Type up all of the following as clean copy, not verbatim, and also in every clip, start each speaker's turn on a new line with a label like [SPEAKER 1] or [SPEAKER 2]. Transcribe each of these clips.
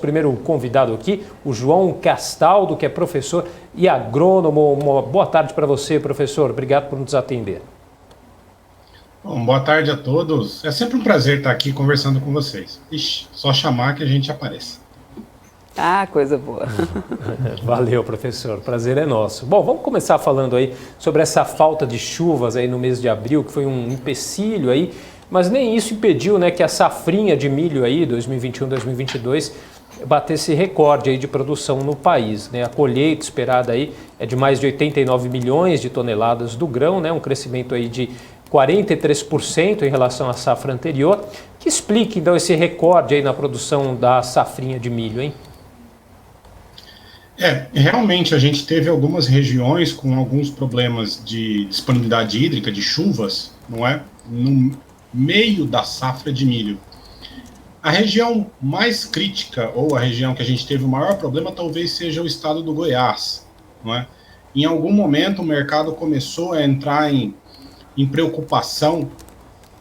[SPEAKER 1] Primeiro convidado aqui, o João Castaldo, que é professor e agrônomo. Uma boa tarde para você, professor. Obrigado por nos atender.
[SPEAKER 2] Bom, boa tarde a todos. É sempre um prazer estar aqui conversando com vocês. Ixi, só chamar que a gente aparece.
[SPEAKER 3] Ah, coisa boa.
[SPEAKER 1] Valeu, professor. Prazer é nosso. Bom, vamos começar falando aí sobre essa falta de chuvas aí no mês de abril, que foi um empecilho aí, mas nem isso impediu, né, que a safrinha de milho aí, 2021-2022, batesse recorde aí de produção no país, né? A colheita esperada aí é de mais de 89 milhões de toneladas do grão, né? Um crescimento aí de 43% em relação à safra anterior. Que explica então esse recorde aí na produção da safrinha de milho, hein?
[SPEAKER 2] Realmente a gente teve algumas regiões com alguns problemas de disponibilidade hídrica, de chuvas, não é? No meio da safra de milho. A região mais crítica, ou a região que a gente teve o maior problema, talvez seja o estado do Goiás, não é? Em algum momento o mercado começou a entrar em preocupação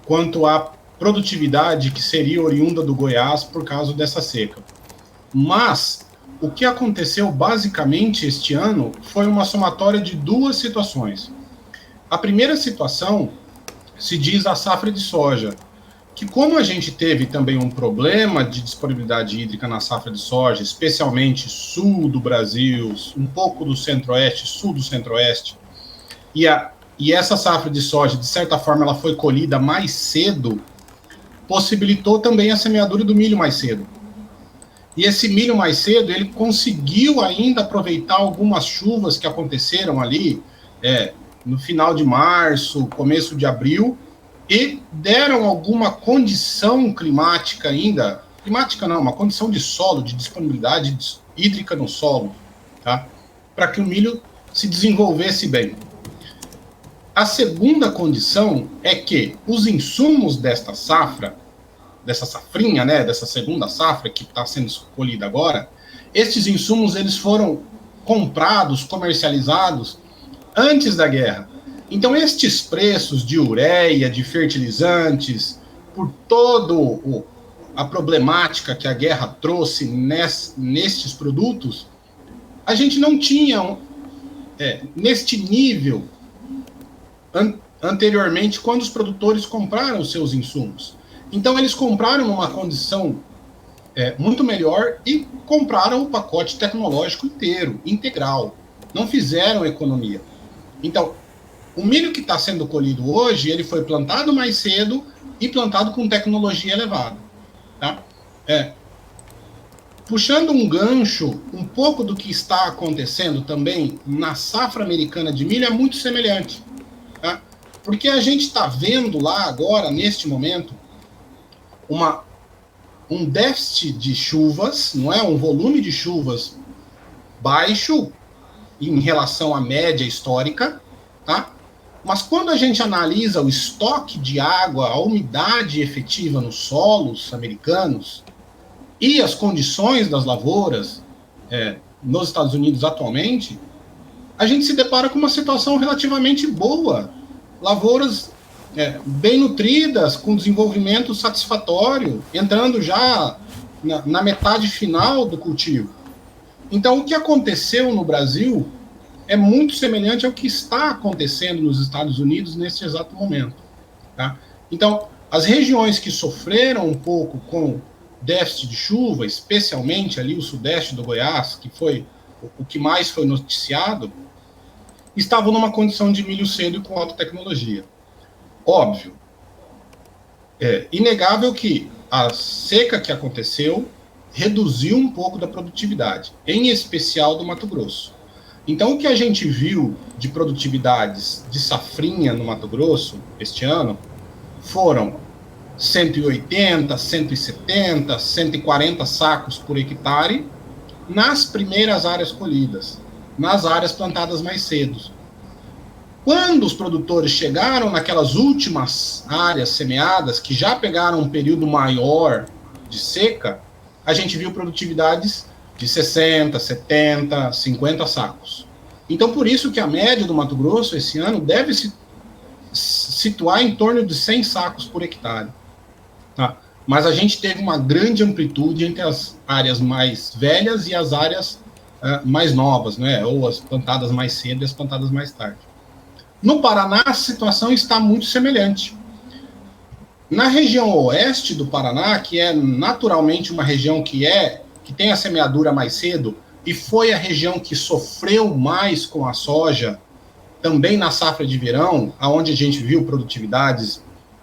[SPEAKER 2] quanto à produtividade que seria oriunda do Goiás por causa dessa seca. Mas o que aconteceu basicamente este ano foi uma somatória de duas situações. A primeira situação se diz a safra de soja, que como a gente teve também um problema de disponibilidade hídrica na safra de soja, especialmente sul do Brasil, um pouco do centro-oeste, sul do centro-oeste, e essa safra de soja, de certa forma, ela foi colhida mais cedo, possibilitou também a semeadura do milho mais cedo. E esse milho mais cedo, ele conseguiu ainda aproveitar algumas chuvas que aconteceram ali no final de março, começo de abril, e deram alguma condição climática ainda, climática não, uma condição de solo, de disponibilidade hídrica no solo, tá? Para que o milho se desenvolvesse bem. A segunda condição é que os insumos desta safra, dessa safrinha, né, dessa segunda safra que está sendo colhida agora, estes insumos eles foram comprados, comercializados antes da guerra. Então, estes preços de ureia, de fertilizantes, por toda a problemática que a guerra trouxe nestes produtos, a gente não tinha neste nível anteriormente quando os produtores compraram os seus insumos. Então, eles compraram numa condição muito melhor e compraram o pacote tecnológico inteiro, integral. Não fizeram economia. Então, o milho que está sendo colhido hoje, ele foi plantado mais cedo e plantado com tecnologia elevada. Tá? Puxando um gancho, um pouco do que está acontecendo também na safra americana de milho é muito semelhante. Tá? Porque a gente está vendo lá agora, neste momento, um déficit de chuvas, não é? Um volume de chuvas baixo em relação à média histórica, tá? Mas quando a gente analisa o estoque de água, a umidade efetiva nos solos americanos e as condições das lavouras nos Estados Unidos atualmente, a gente se depara com uma situação relativamente boa. Lavouras bem nutridas, com desenvolvimento satisfatório, entrando já na metade final do cultivo. Então, o que aconteceu no Brasil é muito semelhante ao que está acontecendo nos Estados Unidos nesse exato momento. Tá? Então, as regiões que sofreram um pouco com déficit de chuva, especialmente ali o sudeste do Goiás, que foi o que mais foi noticiado, estavam numa condição de milho cedo e com alta tecnologia. Óbvio, é inegável que a seca que aconteceu reduziu um pouco da produtividade, em especial do Mato Grosso. Então, o que a gente viu de produtividades de safrinha no Mato Grosso este ano foram 180, 170, 140 sacos por hectare nas primeiras áreas colhidas, nas áreas plantadas mais cedo. Quando os produtores chegaram naquelas últimas áreas semeadas, que já pegaram um período maior de seca, a gente viu produtividades de 60, 70, 50 sacos. Então, por isso que a média do Mato Grosso esse ano deve se situar em torno de 100 sacos por hectare. Tá? mas a gente teve uma grande amplitude entre as áreas mais velhas e as áreas mais novas, né? Ou as plantadas mais cedo e as plantadas mais tarde. No Paraná, a situação está muito semelhante. Na região oeste do Paraná, que é naturalmente uma região que tem a semeadura mais cedo, e foi a região que sofreu mais com a soja, também na safra de verão, onde a gente viu produtividades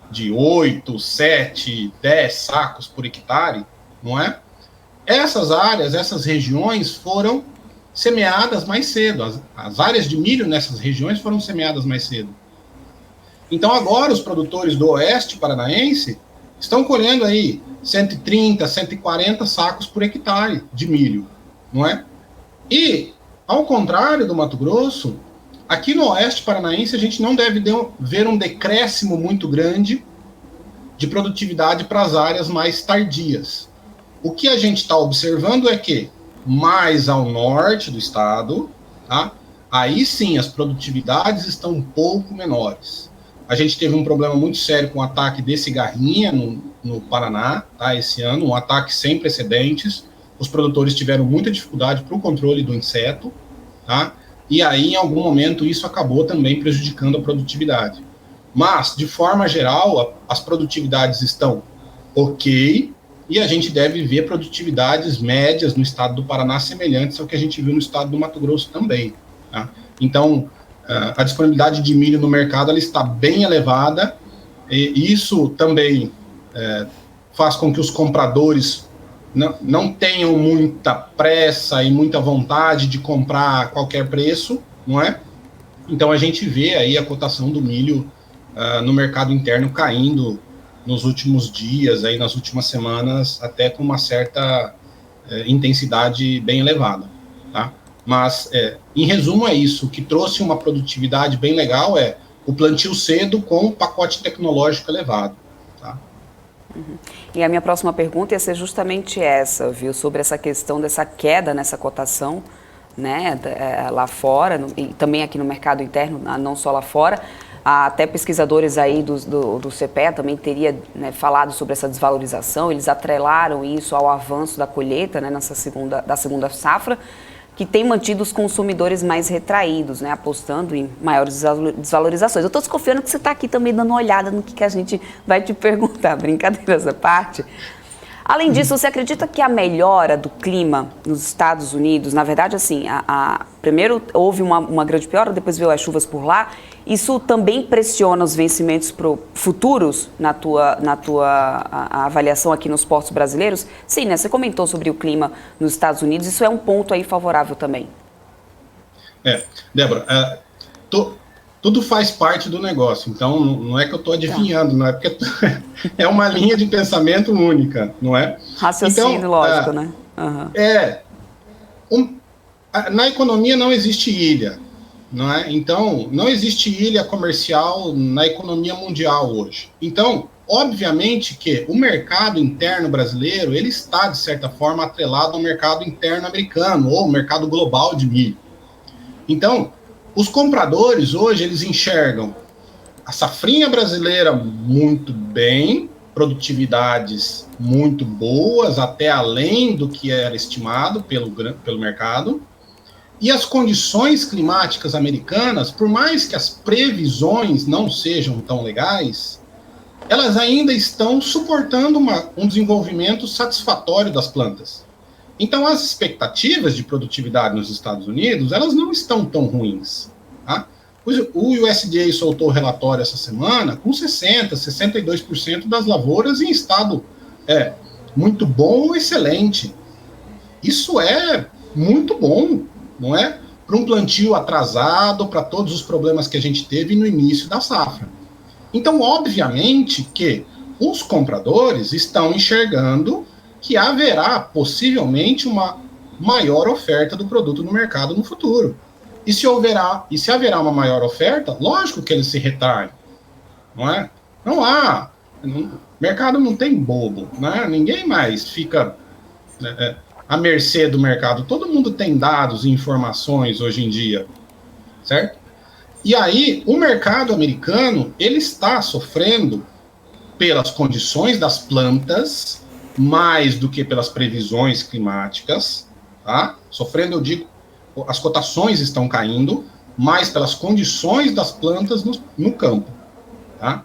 [SPEAKER 2] de 8, 7, 10 sacos por hectare, não é? Essas áreas, essas regiões foram semeadas mais cedo. As áreas de milho nessas regiões foram semeadas mais cedo. Então agora os produtores do oeste paranaense estão colhendo aí 130, 140 sacos por hectare de milho, não é? E, ao contrário do Mato Grosso, aqui no oeste paranaense a gente não deve ver um decréscimo muito grande de produtividade para as áreas mais tardias. O que a gente está observando é que, mais ao norte do estado, tá? Aí sim as produtividades estão um pouco menores. A gente teve um problema muito sério com o ataque de cigarrinha no Paraná, tá, esse ano, um ataque sem precedentes. Os produtores tiveram muita dificuldade para o controle do inseto, tá? E aí, em algum momento, isso acabou também prejudicando a produtividade. Mas, de forma geral, as produtividades estão ok, e a gente deve ver produtividades médias no estado do Paraná semelhantes ao que a gente viu no estado do Mato Grosso também, tá? Então, a disponibilidade de milho no mercado ela está bem elevada, e isso também faz com que os compradores não tenham muita pressa e muita vontade de comprar a qualquer preço, não é? Então a gente vê aí a cotação do milho no mercado interno caindo nos últimos dias, aí nas últimas semanas, até com uma certa intensidade bem elevada, tá? Mas, em resumo, é isso. O que trouxe uma produtividade bem legal é o plantio cedo com um pacote tecnológico elevado. Tá?
[SPEAKER 3] Uhum. E a minha próxima pergunta ia ser justamente essa, viu? Sobre essa questão dessa queda nessa cotação, né, lá fora, e também aqui no mercado interno, não só lá fora. Até pesquisadores aí do CPEA também teria, né, falado sobre essa desvalorização. Eles atrelaram isso ao avanço da colheita, né, da segunda safra, que tem mantido os consumidores mais retraídos, né, apostando em maiores desvalorizações. Eu estou desconfiando que você está aqui também dando uma olhada no que a gente vai te perguntar, brincadeira essa parte. Além disso, você acredita que a melhora do clima nos Estados Unidos, na verdade, assim, primeiro houve uma grande piora, depois veio as chuvas por lá, isso também pressiona os vencimentos futuros na tua avaliação aqui nos portos brasileiros? Sim, né? Você comentou sobre o clima nos Estados Unidos, isso é um ponto aí favorável também.
[SPEAKER 2] Débora, tudo faz parte do negócio, então não é que eu estou adivinhando, não é porque é uma linha de pensamento única, não é?
[SPEAKER 3] Raciocínio então, lógico, né?
[SPEAKER 2] Uhum. Na economia não existe ilha, não é? Então, não existe ilha comercial na economia mundial hoje. Então, obviamente que o mercado interno brasileiro, ele está, de certa forma, atrelado ao mercado interno americano, ou mercado global de milho. Então, os compradores hoje, eles enxergam a safrinha brasileira muito bem, produtividades muito boas, até além do que era estimado pelo mercado, e as condições climáticas americanas, por mais que as previsões não sejam tão legais, elas ainda estão suportando um desenvolvimento satisfatório das plantas. Então, as expectativas de produtividade nos Estados Unidos, elas não estão tão ruins. Tá? O USDA soltou o relatório essa semana com 60%, 62% das lavouras em estado muito bom ou excelente. Isso é muito bom, não é? Para um plantio atrasado, para todos os problemas que a gente teve no início da safra. Então, obviamente que os compradores estão enxergando que haverá possivelmente uma maior oferta do produto no mercado no futuro. E se haverá uma maior oferta, lógico que eles se retraem, não é? O mercado não tem bobo, né? Ninguém mais fica à mercê do mercado. Todo mundo tem dados e informações hoje em dia, certo? E aí, o mercado americano, ele está sofrendo pelas condições das plantas, mais do que pelas previsões climáticas, tá? Sofrendo, eu digo, as cotações estão caindo, mais pelas condições das plantas no campo, tá?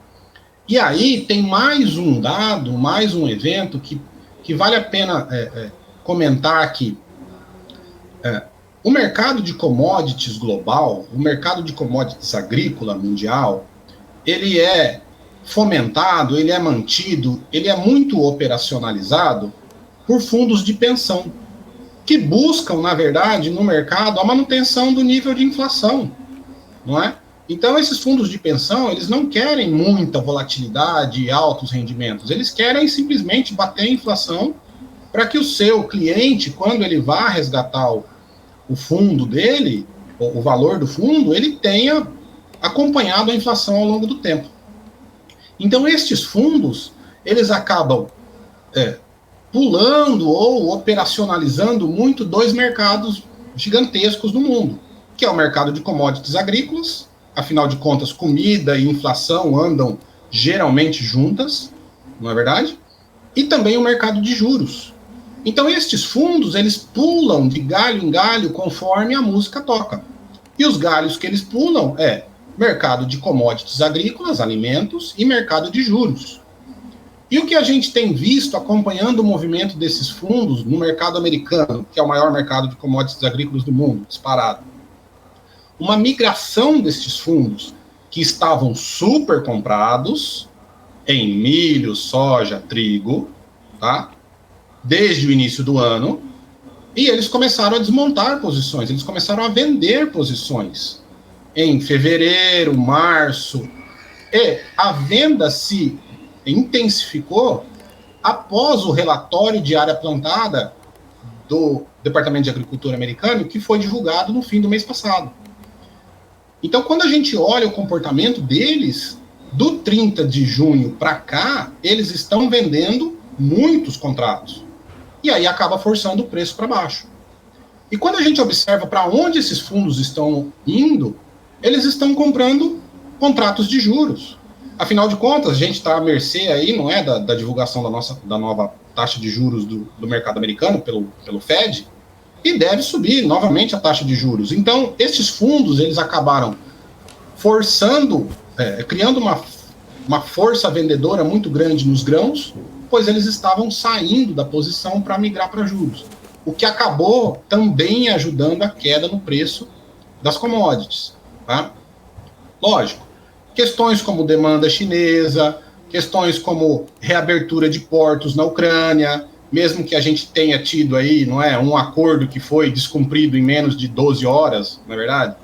[SPEAKER 2] E aí tem mais um dado, mais um evento que vale a pena comentar aqui. O mercado de commodities global, o mercado de commodities agrícola mundial, ele é fomentado, ele é mantido, ele é muito operacionalizado por fundos de pensão, que buscam, na verdade, no mercado, a manutenção do nível de inflação, não é? Então, esses fundos de pensão, eles não querem muita volatilidade e altos rendimentos, eles querem simplesmente bater a inflação para que o seu cliente, quando ele vá resgatar o fundo dele, o valor do fundo, ele tenha acompanhado a inflação ao longo do tempo. Então, estes fundos, eles acabam pulando ou operacionalizando muito dois mercados gigantescos no mundo, que é o mercado de commodities agrícolas, afinal de contas, comida e inflação andam geralmente juntas, não é verdade? E também o mercado de juros. Então, estes fundos, eles pulam de galho em galho conforme a música toca. E os galhos que eles pulam mercado de commodities agrícolas, alimentos, e mercado de juros. E o que a gente tem visto acompanhando o movimento desses fundos no mercado americano, que é o maior mercado de commodities agrícolas do mundo, disparado, uma migração desses fundos que estavam super comprados em milho, soja, trigo, tá? Desde o início do ano, e eles começaram a desmontar posições, eles começaram a vender posições em fevereiro, março, e a venda se intensificou após o relatório de área plantada do Departamento de Agricultura americano, que foi divulgado no fim do mês passado. Então, quando a gente olha o comportamento deles, do 30 de junho para cá, eles estão vendendo muitos contratos. E aí acaba forçando o preço para baixo. E quando a gente observa para onde esses fundos estão indo, eles estão comprando contratos de juros. Afinal de contas, a gente está à mercê aí, não é, da divulgação da nova taxa de juros do mercado americano pelo Fed, e deve subir novamente a taxa de juros. Então, esses fundos, eles acabaram forçando, criando uma força vendedora muito grande nos grãos, pois eles estavam saindo da posição para migrar para juros, o que acabou também ajudando a queda no preço das commodities. Tá? Lógico, questões como demanda chinesa, questões como reabertura de portos na Ucrânia, mesmo que a gente tenha tido aí, não é, um acordo que foi descumprido em menos de 12 horas, não é verdade?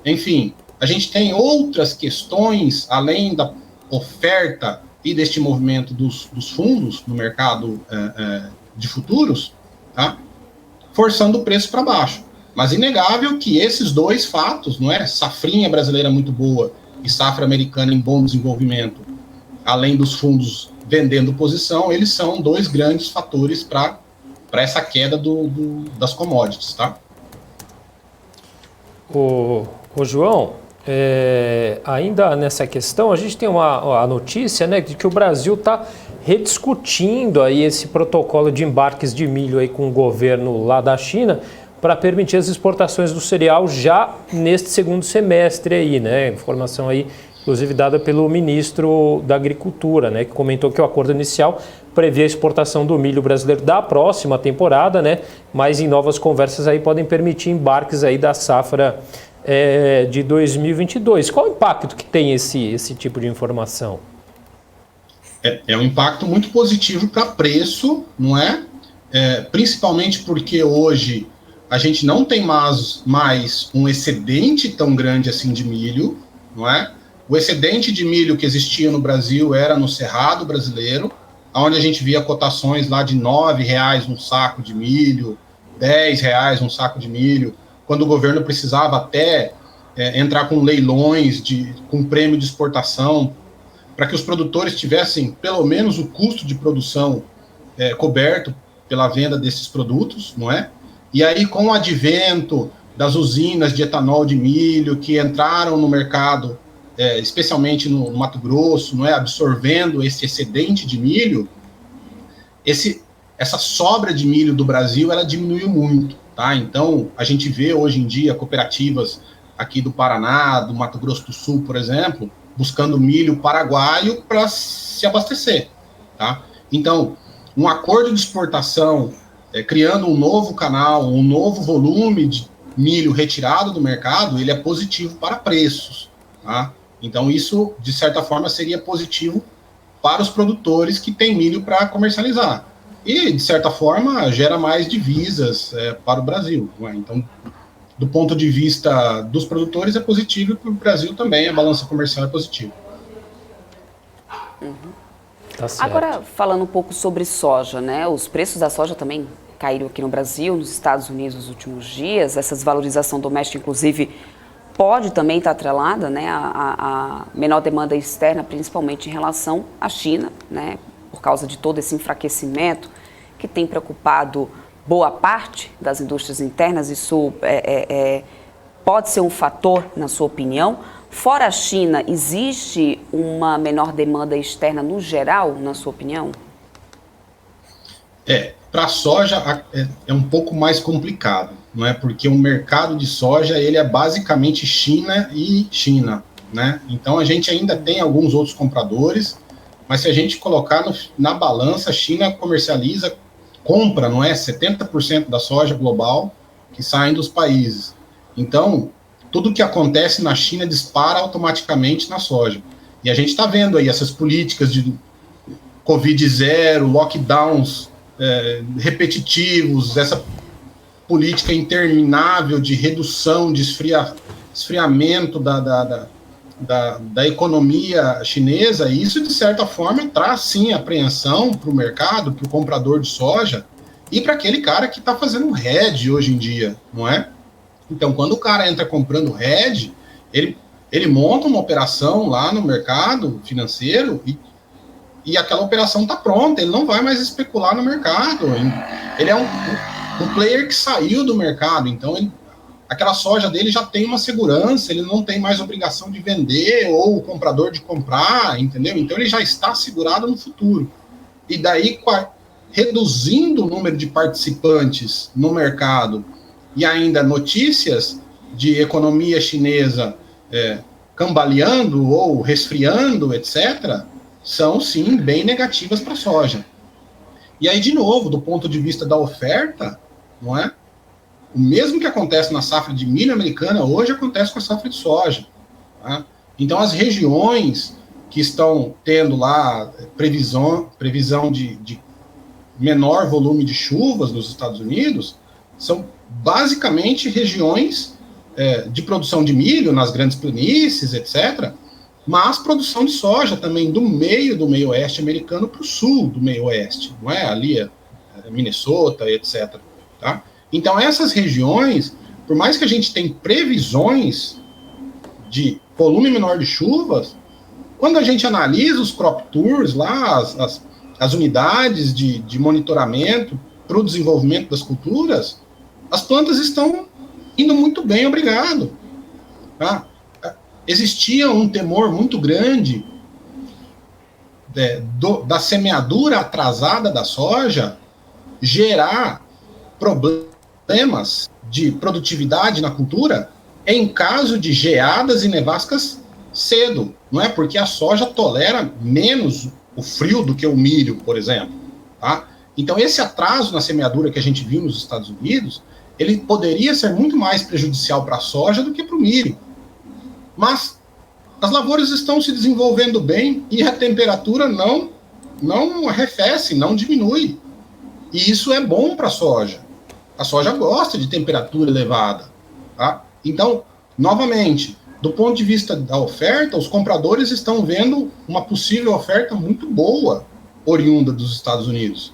[SPEAKER 2] Enfim, a gente tem outras questões, além da oferta e deste movimento dos fundos no mercado de futuros, tá? Forçando o preço para baixo. Mas inegável que esses dois fatos, não é? Safrinha brasileira muito boa e safra americana em bom desenvolvimento, além dos fundos vendendo posição, eles são dois grandes fatores para essa queda das commodities, tá?
[SPEAKER 1] Ô João, ainda nessa questão, a gente tem a notícia, né, de que o Brasil está rediscutindo aí esse protocolo de embarques de milho aí com o governo lá da China para permitir as exportações do cereal já neste segundo semestre aí, né? Informação aí, inclusive dada pelo ministro da Agricultura, né, que comentou que o acordo inicial previa a exportação do milho brasileiro da próxima temporada, né, mas em novas conversas aí podem permitir embarques aí da safra de 2022. Qual o impacto que tem esse tipo de informação?
[SPEAKER 2] É um impacto muito positivo para preço, não é? Principalmente porque hoje a gente não tem mais um excedente tão grande assim de milho, não é? O excedente de milho que existia no Brasil era no Cerrado brasileiro, onde a gente via cotações lá de R$ 9,00 um saco de milho, R$ 10,00 um saco de milho, quando o governo precisava até entrar com leilões com prêmio de exportação, para que os produtores tivessem pelo menos o custo de produção coberto pela venda desses produtos, não é? E aí, com o advento das usinas de etanol de milho que entraram no mercado especialmente no Mato Grosso, não é, absorvendo esse excedente de milho, essa sobra de milho do Brasil, ela diminuiu muito, tá? Então, a gente vê hoje em dia cooperativas aqui do Paraná, do Mato Grosso do Sul, por exemplo, buscando milho paraguaio para se abastecer, tá? Então, um acordo de exportação, criando um novo canal, um novo volume de milho retirado do mercado, ele é positivo para preços, tá? Então, isso, de certa forma, seria positivo para os produtores que têm milho para comercializar. E, de certa forma, gera mais divisas para o Brasil. Né? Então, do ponto de vista dos produtores, é positivo, e para o Brasil também a balança comercial é positiva.
[SPEAKER 3] Uhum.
[SPEAKER 1] Tá certo.
[SPEAKER 3] Agora, falando um pouco sobre soja, né? Os preços da soja também caíram aqui no Brasil, nos Estados Unidos nos últimos dias. Essa desvalorização doméstica, inclusive, pode também estar atrelada, né, a menor demanda externa, principalmente em relação à China, né, por causa de todo esse enfraquecimento que tem preocupado boa parte das indústrias internas. Isso pode ser um fator, na sua opinião? Fora a China, existe uma menor demanda externa no geral, na sua opinião?
[SPEAKER 2] Para a soja é um pouco mais complicado, não é? Porque o mercado de soja, ele é basicamente China e China, né? Então a gente ainda tem alguns outros compradores, mas se a gente colocar na balança, a China compra, não é? 70% da soja global que sai dos países. Então, tudo que acontece na China dispara automaticamente na soja. E a gente está vendo aí essas políticas de Covid-0, lockdowns repetitivos, essa política interminável de redução, de esfriamento da economia chinesa, e isso, de certa forma, traz, sim, apreensão para o mercado, para o comprador de soja, e para aquele cara que está fazendo hedge hoje em dia, não é? Então, quando o cara entra comprando hedge, ele monta uma operação lá no mercado financeiro e aquela operação está pronta, ele não vai mais especular no mercado. Ele é um player que saiu do mercado, então aquela soja dele já tem uma segurança, ele não tem mais obrigação de vender ou o comprador de comprar, entendeu? Então ele já está segurado no futuro. E daí, reduzindo o número de participantes no mercado e ainda notícias de economia chinesa cambaleando ou resfriando, etc., são, sim, bem negativas para a soja. E aí, de novo, do ponto de vista da oferta, não é? O mesmo que acontece na safra de milho americana, hoje acontece com a safra de soja. Tá? Então, as regiões que estão tendo lá previsão de menor volume de chuvas nos Estados Unidos são basicamente regiões de produção de milho nas grandes planícies, etc., mas produção de soja também do meio oeste americano para o sul do meio oeste, não é? Ali Minnesota, etc. Tá? Então essas regiões, por mais que a gente tenha previsões de volume menor de chuvas, quando a gente analisa os crop tours lá, as unidades de monitoramento para o desenvolvimento das culturas, as plantas estão indo muito bem, obrigado. Tá? Existia um temor muito grande da semeadura atrasada da soja gerar problemas de produtividade na cultura em caso de geadas e nevascas cedo, não é? Porque a soja tolera menos o frio do que o milho, por exemplo. Tá? Então, esse atraso na semeadura que a gente viu nos Estados Unidos, ele poderia ser muito mais prejudicial para a soja do que para o milho. Mas as lavouras estão se desenvolvendo bem e a temperatura não arrefece, não diminui. E isso é bom para a soja. A soja gosta de temperatura elevada. Tá? Então, novamente, do ponto de vista da oferta, os compradores estão vendo uma possível oferta muito boa oriunda dos Estados Unidos.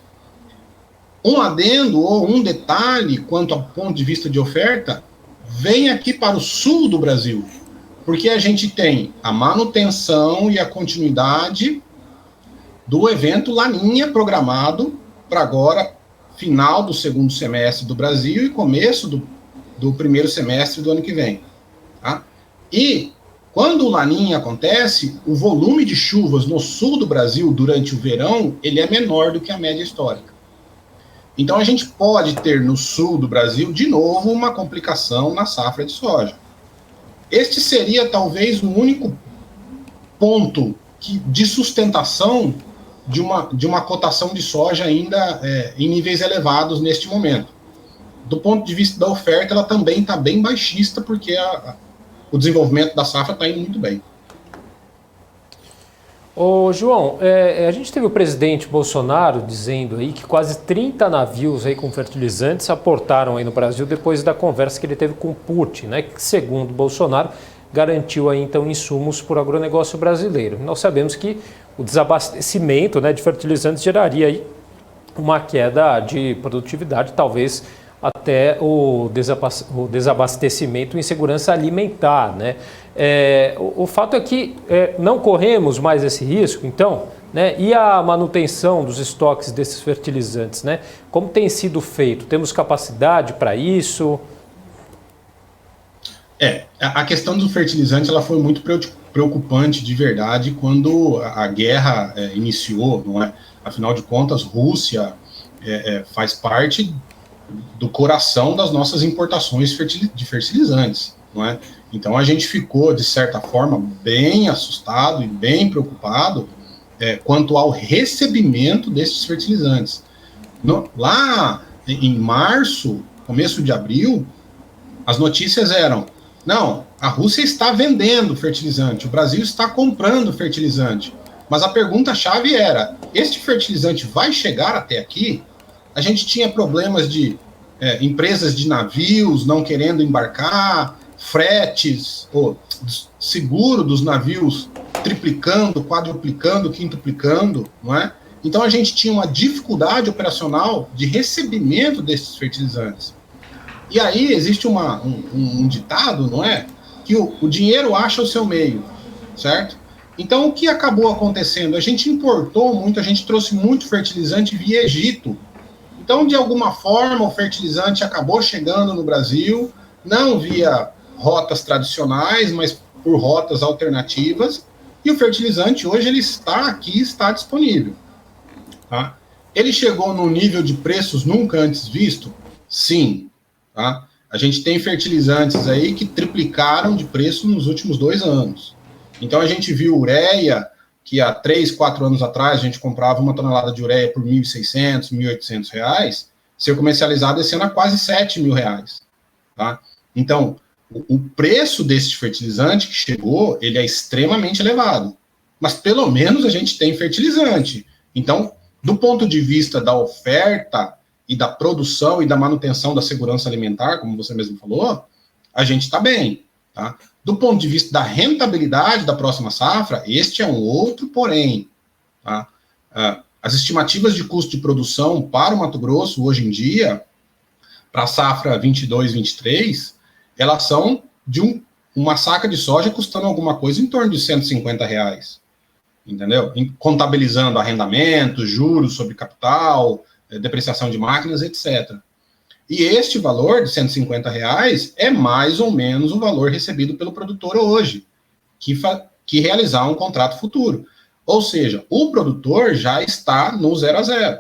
[SPEAKER 2] Um adendo ou um detalhe quanto ao ponto de vista de oferta, vem aqui para o sul do Brasil. Porque a gente tem a manutenção e a continuidade do evento Laninha programado para agora, final do segundo semestre do Brasil e começo do primeiro semestre do ano que vem. Tá? E Quando o Laninha acontece, o volume de chuvas no sul do Brasil durante o verão, ele é menor do que a média histórica. Então a gente pode ter no sul do Brasil, de novo, uma complicação na safra de soja. Este seria talvez o único ponto de sustentação de uma cotação de soja ainda em níveis elevados neste momento. Do ponto de vista da oferta, ela também está bem baixista, porque o desenvolvimento da safra está indo muito bem.
[SPEAKER 1] Ô, João, a gente teve o presidente Bolsonaro dizendo aí que quase 30 navios aí com fertilizantes aportaram aí no Brasil depois da conversa que ele teve com o Putin, né, que segundo Bolsonaro garantiu aí então insumos para o agronegócio brasileiro. Nós sabemos que o desabastecimento, né, de fertilizantes geraria aí uma queda de produtividade, talvez até o desabastecimento em segurança alimentar, né? O fato é que não corremos mais esse risco, então, né? E a manutenção dos estoques desses fertilizantes, né? Como tem sido feito? Temos capacidade para isso?
[SPEAKER 2] A questão do fertilizante ela foi muito preocupante de verdade quando a guerra iniciou, não é? Afinal de contas, Rússia faz parte do coração das nossas importações de fertilizantes, não é? Então a gente ficou, de certa forma, bem assustado e bem preocupado quanto ao recebimento desses fertilizantes. Lá em março, começo de abril, as notícias eram: não, a Rússia está vendendo fertilizante, o Brasil está comprando fertilizante. Mas a pergunta-chave era: este fertilizante vai chegar até aqui? A gente tinha problemas de empresas de navios não querendo embarcar, fretes, seguro dos navios triplicando, quadruplicando, quintuplicando, não é? Então a gente tinha uma dificuldade operacional de recebimento desses fertilizantes. E aí existe um ditado, não é? Que o dinheiro acha o seu meio, certo? Então o que acabou acontecendo? A gente importou muito, a gente trouxe muito fertilizante via Egito. Então, de alguma forma, o fertilizante acabou chegando no Brasil, não via rotas tradicionais, mas por rotas alternativas, e o fertilizante hoje ele está aqui, está disponível. Tá? Ele chegou num nível de preços nunca antes visto? Sim. Tá? A gente tem fertilizantes aí que triplicaram de preço nos últimos 2 anos. Então, a gente viu ureia, que há 3, 4 anos atrás a gente comprava uma tonelada de ureia por R$ 1.600, R$ 1.800, ser comercializada esse ano a quase R$ 7.000. Tá? Então, o preço desse fertilizante que chegou, ele é extremamente elevado. Mas pelo menos a gente tem fertilizante. Então, do ponto de vista da oferta e da produção e da manutenção da segurança alimentar, como você mesmo falou, a gente está bem. Tá? Do ponto de vista da rentabilidade da próxima safra, este é um outro porém. Tá? As estimativas de custo de produção para o Mato Grosso, hoje em dia, para a safra 22-23, elas são de uma saca de soja custando alguma coisa em torno de R$150. Entendeu? Contabilizando arrendamento, juros sobre capital, depreciação de máquinas, etc. E este valor de R$150 é mais ou menos o valor recebido pelo produtor hoje, que realizar um contrato futuro. Ou seja, o produtor já está no 0 a 0.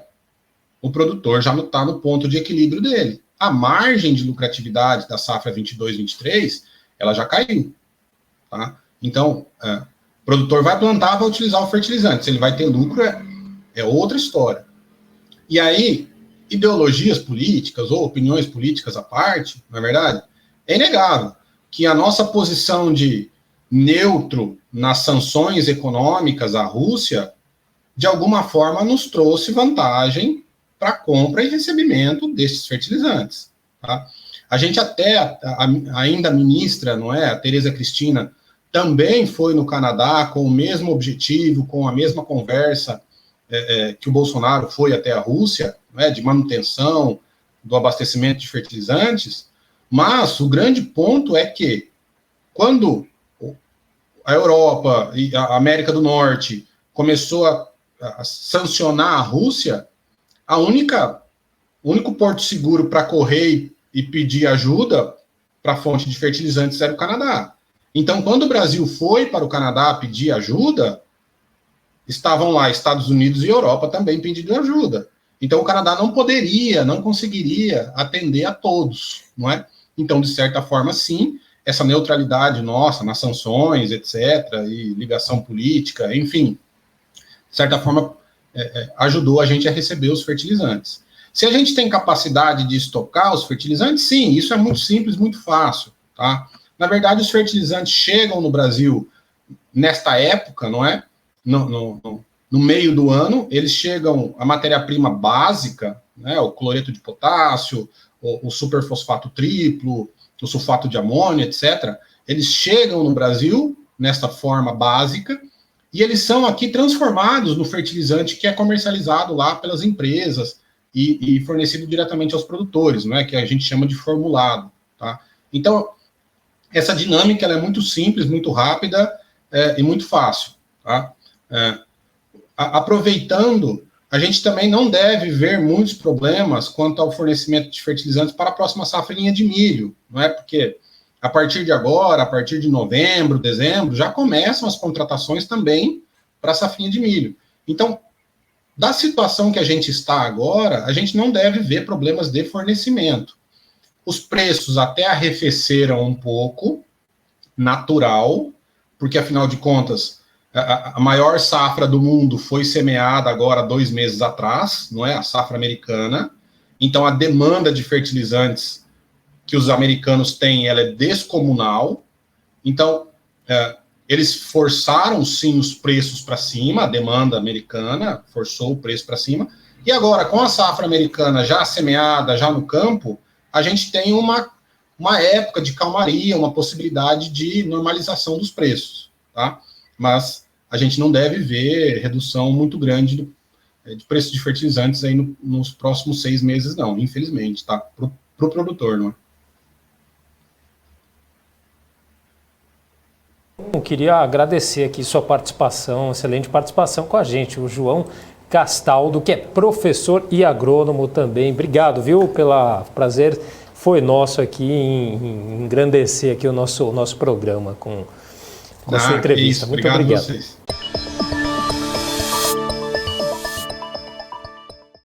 [SPEAKER 2] O produtor já está no ponto de equilíbrio dele. A margem de lucratividade da safra 22-23, ela já caiu. Tá? Então, o produtor vai plantar, vai utilizar o fertilizante. Se ele vai ter lucro, é outra história. E aí, ideologias políticas ou opiniões políticas à parte, na verdade, é inegável que a nossa posição de neutro nas sanções econômicas à Rússia, de alguma forma, nos trouxe vantagem para compra e recebimento desses fertilizantes. Tá? A gente ainda a ministra, não é, a Tereza Cristina, também foi no Canadá com o mesmo objetivo, com a mesma conversa que o Bolsonaro foi até a Rússia, né, de manutenção do abastecimento de fertilizantes, mas o grande ponto é que quando a Europa e a América do Norte começou a sancionar a Rússia, o único porto seguro para correr e pedir ajuda para a fonte de fertilizantes era o Canadá. Então, quando o Brasil foi para o Canadá pedir ajuda, estavam lá Estados Unidos e Europa também pedindo ajuda. Então, o Canadá não conseguiria atender a todos, não é? Então, de certa forma, sim, essa neutralidade nossa nas sanções, etc., e ligação política, enfim, de certa forma, ajudou a gente a receber os fertilizantes. Se a gente tem capacidade de estocar os fertilizantes, sim, isso é muito simples, muito fácil, tá? Na verdade, os fertilizantes chegam no Brasil nesta época, não é? No meio do ano, eles chegam, a matéria-prima básica, né, o cloreto de potássio, o superfosfato triplo, o sulfato de amônio, etc., eles chegam no Brasil nesta forma básica e eles são aqui transformados no fertilizante que é comercializado lá pelas empresas e fornecido diretamente aos produtores, né, que a gente chama de formulado. Tá? Então, essa dinâmica ela é muito simples, muito rápida e muito fácil. Tá? Aproveitando, a gente também não deve ver muitos problemas quanto ao fornecimento de fertilizantes para a próxima safrinha de milho, não é? Porque a partir de agora, a partir de novembro, dezembro, já começam as contratações também para a safrinha de milho. Então, da situação que a gente está agora, a gente não deve ver problemas de fornecimento. Os preços até arrefeceram um pouco, natural, porque afinal de contas, a maior safra do mundo foi semeada agora 2 meses atrás, não é? A safra americana. Então, a demanda de fertilizantes que os americanos têm, ela é descomunal. Então, eles forçaram, sim, os preços para cima, a demanda americana forçou o preço para cima. E agora, com a safra americana já semeada, já no campo, a gente tem uma época de calmaria, uma possibilidade de normalização dos preços, tá? Mas a gente não deve ver redução muito grande de preço de fertilizantes aí nos próximos 6 meses, não, infelizmente, tá? Para o produtor, não é?
[SPEAKER 1] Eu queria agradecer aqui sua participação, excelente participação com a gente, o João Castaldo, que é professor e agrônomo também. Obrigado, viu, pela prazer foi nosso aqui em engrandecer aqui o nosso programa com a sua entrevista. Muito obrigado.